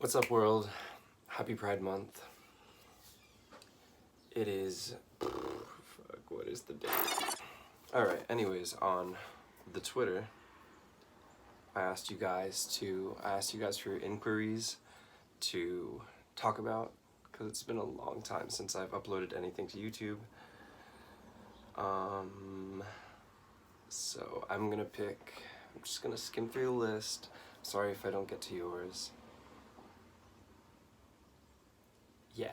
What's up, world? Happy Pride Month. It is... Fuck, what is the date? Alright, anyways, on the Twitter, I asked you guys for your inquiries to talk about, because it's been a long time since I've uploaded anything to YouTube. So I'm just gonna skim through the list. Sorry if I don't get to yours. Yeah.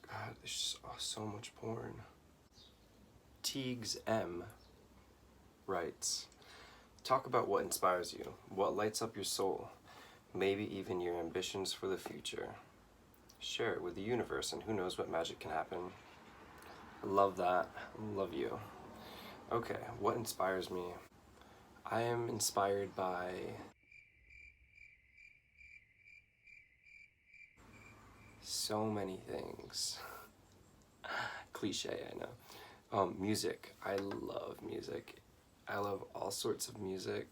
God, there's just so much porn. Teagues M writes, talk about what inspires you, what lights up your soul, maybe even your ambitions for the future. Share it with the universe and who knows what magic can happen. I love that. Love you. Okay, what inspires me? I am inspired by so many things. Cliche, I know. Music. I love music. I love all sorts of music.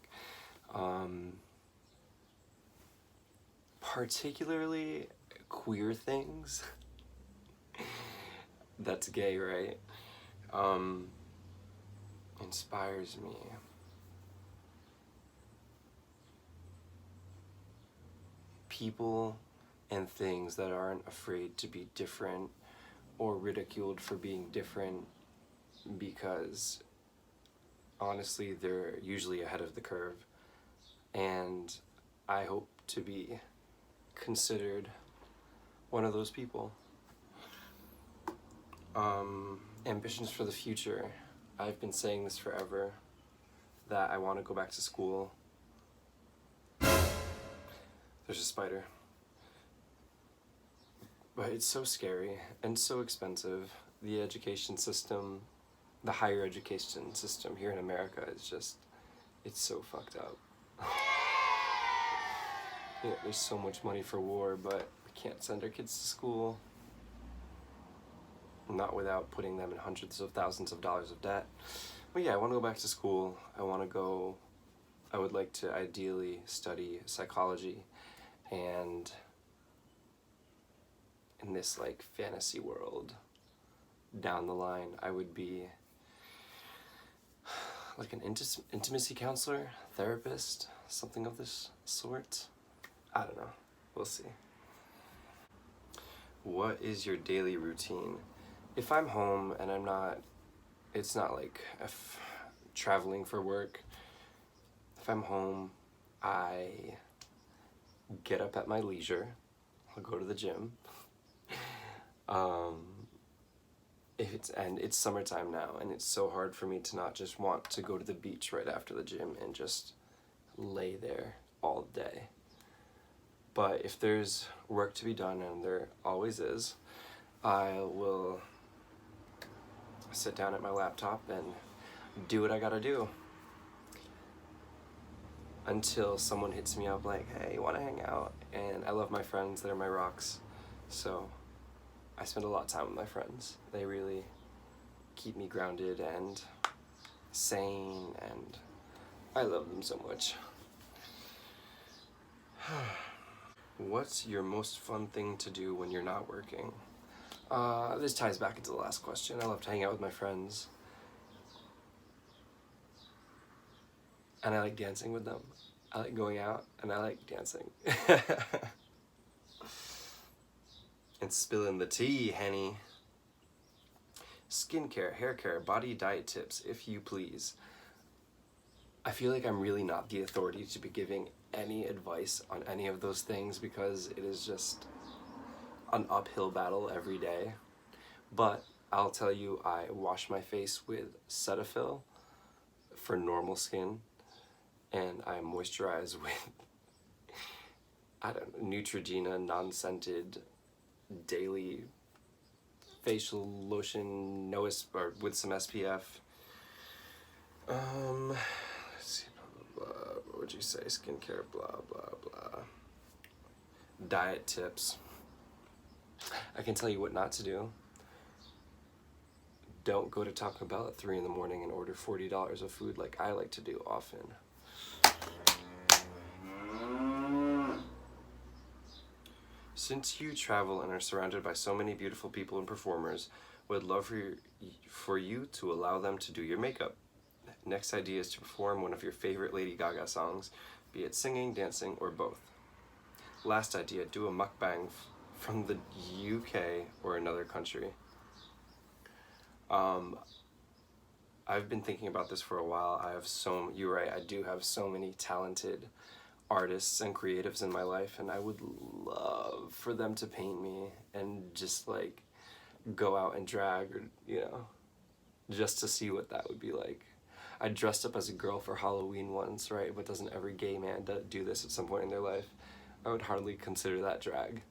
Particularly queer things. That's gay, right? Inspires me. People and things that aren't afraid to be different or ridiculed for being different, because honestly they're usually ahead of the curve, and I hope to be considered one of those people. Ambitions for the future. I've been saying this forever, that I want to go back to school. There's a spider. But it's so scary and so expensive. The education system, the higher education system here in America is just, it's so fucked up. Yeah, there's so much money for war, but we can't send our kids to school. Not without putting them in hundreds of thousands of dollars of debt. But yeah, I want to go back to school. I would like to ideally study psychology, and in this like fantasy world down the line, I would be like an intimacy counselor, therapist, something of this sort. I don't know. We'll see. What is your daily routine? If I'm home and it's not like traveling for work. If I'm home, I get up at my leisure. I'll go to the gym. It's summertime now, and it's so hard for me to not just want to go to the beach right after the gym and just lay there all day. But if there's work to be done, and there always is, I will sit down at my laptop and do what I gotta do until someone hits me up like, hey, you wanna hang out? And I love my friends, they're my rocks, so I spend a lot of time with my friends. They really keep me grounded and sane, and I love them so much. What's your most fun thing to do when you're not working? This ties back into the last question. I love to hang out with my friends. And I like dancing with them. I like going out, and I like dancing. And spilling the tea, Henny. Skincare, hair care, body diet tips, if you please. I feel like I'm really not the authority to be giving any advice on any of those things, because it is just an uphill battle every day. But I'll tell you, I wash my face with Cetaphil for normal skin, and I moisturize with Neutrogena non-scented daily facial lotion, or with some SPF. Let's see, blah, blah, blah. What would you say? Skincare, blah, blah, blah. Diet tips. I can tell you what not to do. Don't go to Taco Bell at 3 in the morning and order $40 of food like I like to do often. Since you travel and are surrounded by so many beautiful people and performers, would love for you to allow them to do your makeup. Next idea is to perform one of your favorite Lady Gaga songs, be it singing, dancing, or both. Last idea, do a mukbang from the UK or another country. I've been thinking about this for a while. You're right, I do have so many talented artists and creatives in my life, and I would love for them to paint me and just like go out and drag, or just to see what that would be like. I dressed up as a girl for Halloween once, right? But doesn't every gay man do this at some point in their life? I would hardly consider that drag.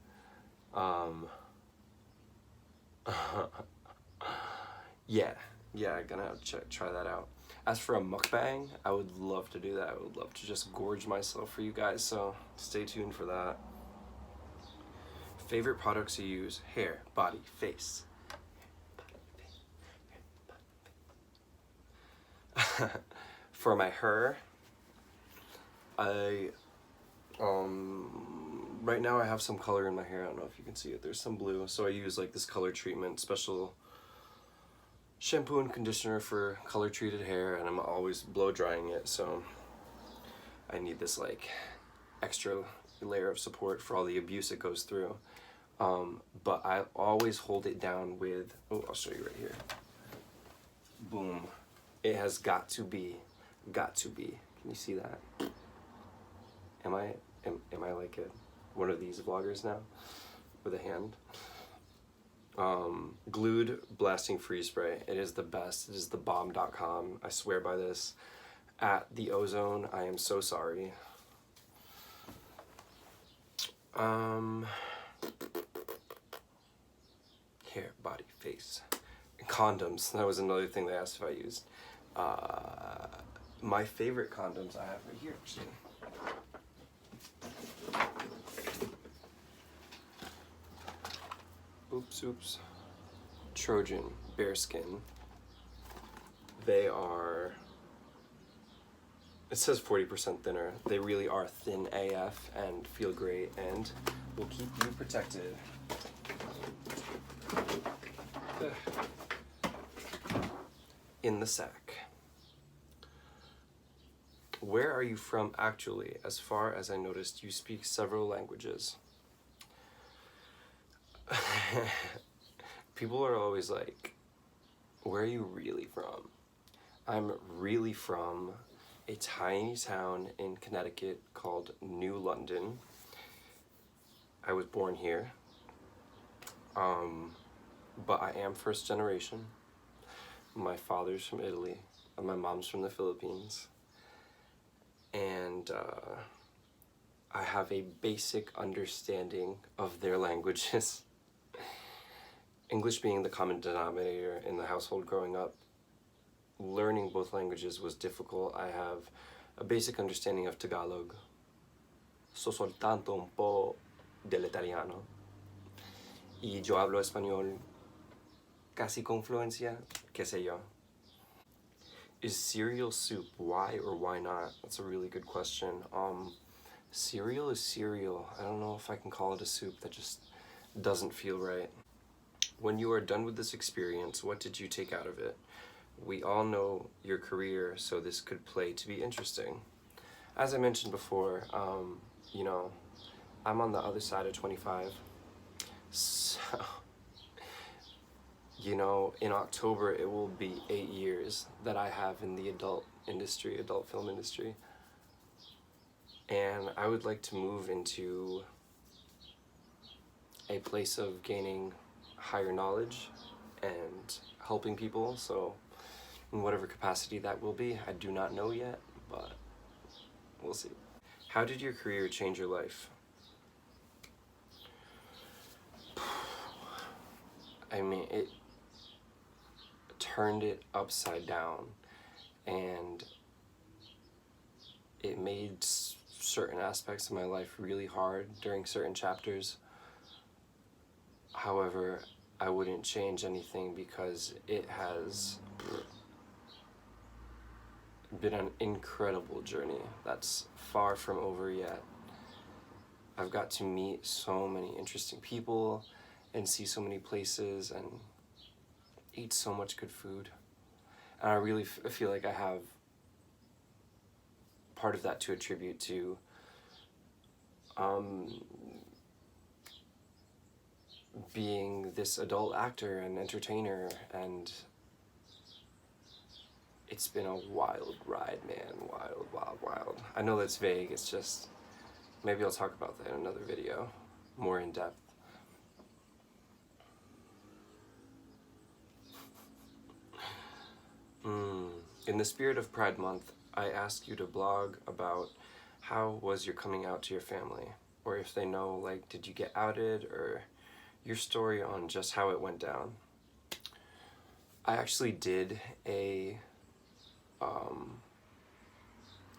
Yeah, I'm gonna have to try that out. As for a mukbang, I would love to do that. I would love to just gorge myself for you guys, so stay tuned for that. Favorite products you use? Hair, body, face. For my hair, right now I have some color in my hair. I don't know if you can see it. There's some blue, so I use like this color treatment, special shampoo and conditioner for color treated hair, and I'm always blow drying it, so I need this like extra layer of support for all the abuse it goes through. But I always hold it down with, I'll show you right here. Boom. It has got to be. Can you see that? Am I like one of these vloggers now with a hand? Glued blasting freeze spray. It is the best. It is the bomb.com. I swear by this. At the Ozone, I am so sorry. Hair, body, face. Condoms. That was another thing they asked if I used. My favorite condoms I have right here, actually. Oops. Trojan bearskin. They are, it says 40% thinner. They really are thin AF and feel great and will keep you protected. In the sack. Where are you from actually? As far as I noticed, you speak several languages. People are always like, where are you really from? I'm really from a tiny town in Connecticut called New London. I was born here, but I am first generation. My father's from Italy, and my mom's from the Philippines. And I have a basic understanding of their languages. English being the common denominator in the household growing up, learning both languages was difficult. I have a basic understanding of Tagalog. So soltanto un po' dell'italiano. Y yo hablo español casi con fluencia, qué sé yo. Is cereal soup? Why or why not? That's a really good question. Cereal is cereal. I don't know if I can call it a soup. That just doesn't feel right. When you are done with this experience, what did you take out of it? We all know your career, so this could play to be interesting. As I mentioned before, I'm on the other side of 25. So, in October, it will be 8 years that I have in the adult film industry. And I would like to move into a place of gaining higher knowledge and helping people, so in whatever capacity that will be, I do not know yet, but we'll see. How did your career change your life? I mean, it turned it upside down, and it made certain aspects of my life really hard during certain chapters. However, I wouldn't change anything because it has been an incredible journey that's far from over yet. I've got to meet so many interesting people and see so many places and eat so much good food. And I really feel like I have part of that to attribute to being this adult actor and entertainer, and it's been a wild ride, man. Wild, wild, wild. I know that's vague, it's just, maybe I'll talk about that in another video, more in depth. In the spirit of Pride Month, I ask you to blog about how was your coming out to your family, or if they know, like, did you get outed, or your story on just how it went down. I actually did a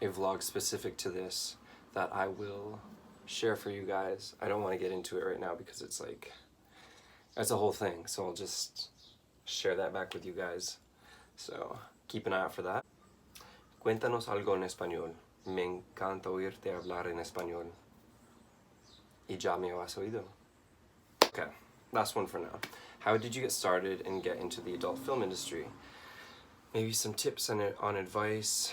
vlog specific to this that I will share for you guys. I don't want to get into it right now because it's like, that's a whole thing, so I'll just share that back with you guys. So keep an eye out for that. Cuéntanos algo en español. Me encanta oírte hablar en español. Y ya me has oído. Okay, last one for now. How did you get started and get into the adult film industry? Maybe some tips on advice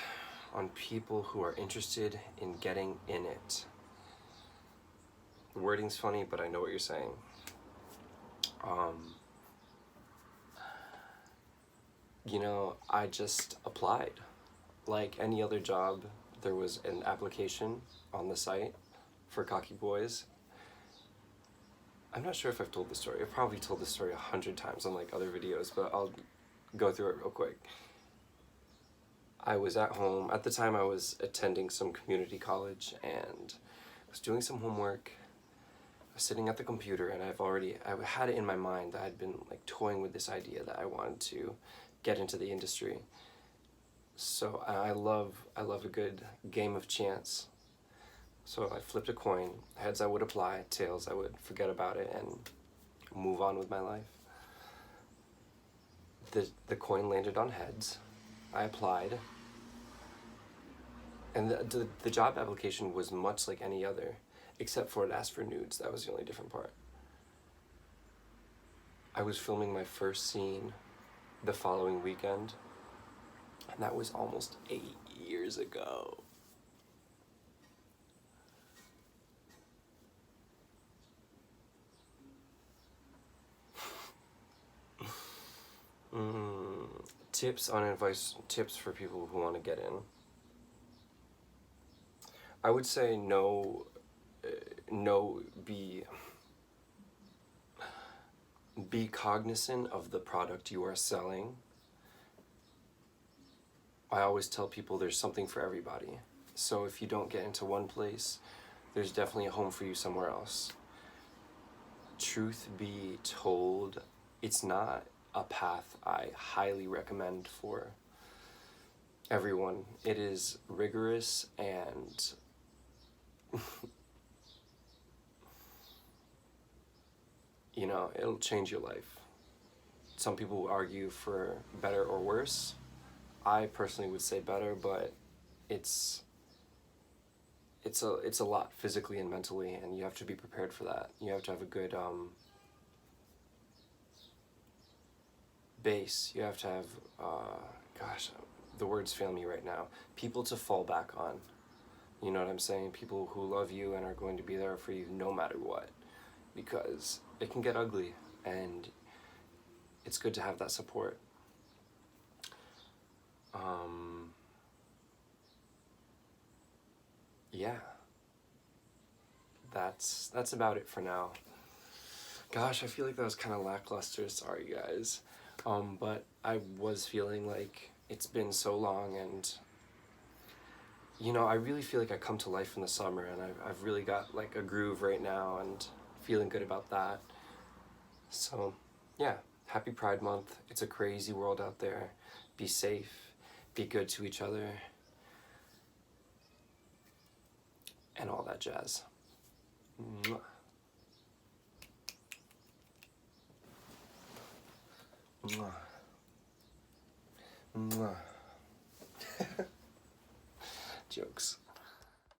on people who are interested in getting in it. The wording's funny, but I know what you're saying. You know, I just applied. Like any other job, there was an application on the site for Cocky Boys. I'm not sure if I've told the story. I've probably told the story 100 times on like other videos, but I'll go through it real quick. I was at home. At the time I was attending some community college and I was doing some homework. I was sitting at the computer and I had it in my mind that I'd been like toying with this idea that I wanted to get into the industry. So I love a good game of chance. So I flipped a coin. Heads I would apply, tails I would forget about it and move on with my life. The coin landed on heads. I applied. And the job application was much like any other, except for it asked for nudes. That was the only different part. I was filming my first scene the following weekend, and that was almost 8 years ago. Tips on advice, tips for people who want to get in. I would say be cognizant of the product you are selling. I always tell people there's something for everybody. So if you don't get into one place, there's definitely a home for you somewhere else. Truth be told, it's not a path I highly recommend for everyone. It is rigorous and you know, it'll change your life. Some people will argue for better or worse. I personally would say better, but it's a lot physically and mentally, and you have to be prepared for that. You have to have a good base. You have to have gosh, the words fail me right now. People to fall back on. You know what I'm saying? People who love you and are going to be there for you no matter what, because it can get ugly, and it's good to have that support. Yeah, that's about it for now. Gosh, I feel like that was kind of lackluster. Sorry, guys. But I was feeling like it's been so long, and you know, I really feel like I come to life in the summer, and I've really got like a groove right now, and feeling good about that. So, yeah, happy Pride Month. It's a crazy world out there. Be safe, be good to each other, and all that jazz. Mwah. Mwah. Mwah. Jokes.